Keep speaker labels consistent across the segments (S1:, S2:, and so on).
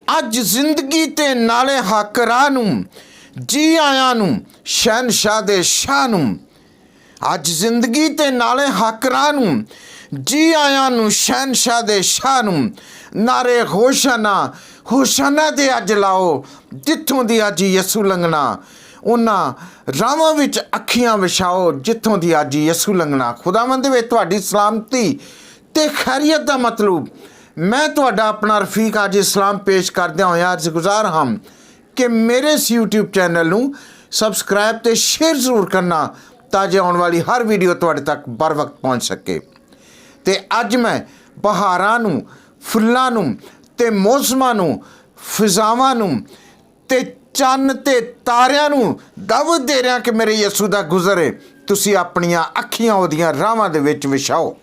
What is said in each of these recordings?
S1: अज जिंदगी ते नाले हक राह नूं जी आया नूं शहनशाह दे शाह नूं। अज जिंदगी ते नाले हक राह नूं जी आया नूं शहनशाह दे शाह नूं। नारे होशाना होशाना दे अज लाओ जिथों दी अज यसू लंघना। उन्हां रावां विच अखियां विछाओ जिथों दी अज यसू लंघना। खुदावंद वे तुहाडी सलामती ते खैरियत दा मतलूब मैं तुहाडा अपना रफीक आज इस्लाम पेश करदे होया अर्ज गुजार हाँ कि मेरे इस यूट्यूब चैनल नूं सबसक्राइब ते शेयर जरूर करना ताजे आने वाली हर वीडियो तुहाडे तक बर वक्त पहुँच सके। ते अज मैं बहारां नूं फुल्लां नूं ते मौसमां नूं फिजावां नूं ते चन्न ते तारियां नूं दावत दे रहा कि मेरे यसू दा गुज़र है तुसीं अपनियां अखियां ओहदियां राहां दे विच विछाओ।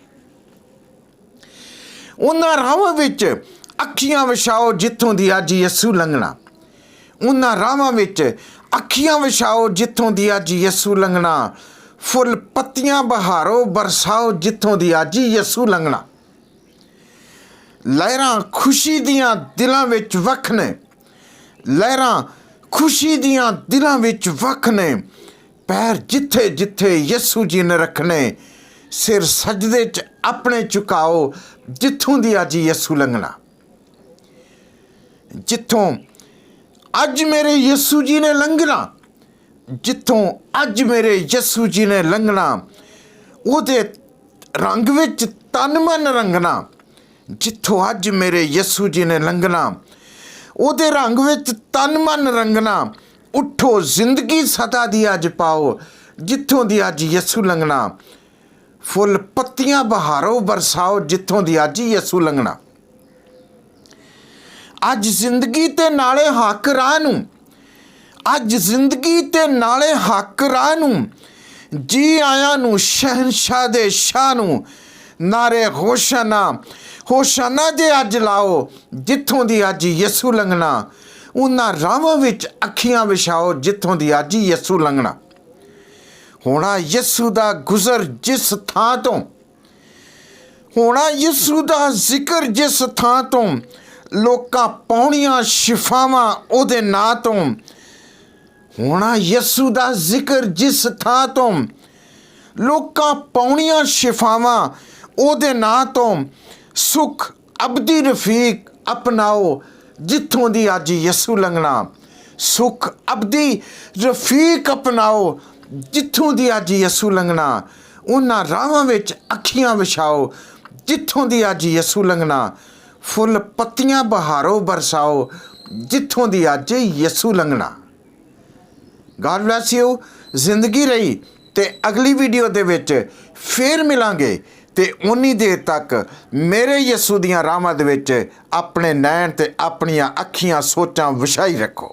S1: उन्हां राहां विच अखियां विछाओ जिथों दी अज यसू लंघना। उन्हां राहां विच अखियां विछाओ जिथों दी अज यसू लंघना। फुल पत्तियां बहारो बरसाओ जिथों दी अज यसू लंघना। लहरां खुशी दियां दिलां विच वख ने। लहरां खुशी दियां दिलां विच वख ने। पैर जिथे जिथे यसू जी ने रखने। सिर सजदे च अपने झुकाओ जिथों दी अज यसू लंघना। जिथों अज मेरे यसू जी ने लंघना। जिथों अज मेरे यसू जी ने लंघना उहदे रंग विच तन मन रंगना। जिथों अज मेरे यसू जी ने लंघना उहदे रंग विच तन मन रंगना। उठो जिंदगी सदा दी अज पाओ जिथों दी अज यसू लंघना। फुल पत्तियां बहारो बरसाओ जिथों दी अज यसू लंघना। अज जिंदगी ते नाले हक राह नूं अज जिंदगी ते नाले हक राह नूं जी आया नूं शहनशाह दे शाह नूं। नारे होशाना होशाना दे अज लाओ जिथों दी अज यसू लंघना। उन्हां राहां विच अखियां विछाओ जिथों दी अज यसू लंघना। होना यसू दा गुज़र जिस थां तो होना यसू दा जिक्र जिस थां तो लोकां पाउणियां शिफावां ओहदे नां तो। होना यसू दा जिक्र जिस थां तो लोकां पाउणियां शिफावां ओहदे नां तो। सुख अबदी रफीक अपनाओ जिथों दी अज यसू लंघना। सुख अबदी रफीक अपनाओ जिथों दी अज यसू लंघना। उन्हां राहां विच अखियां विछाओ जिथों दी अज यसू लंघना। फुल पत्तियां बहारो बरसाओ जिथों दी अज यसू लंघना। God bless you. जिंदगी रही ते अगली वीडियो दे विच फिर मिलांगे ते उन्नी देर तक मेरे यसू दियां राहां दे विच अपने नैन ते अपनियां अखियां सोचां विछाई रखो।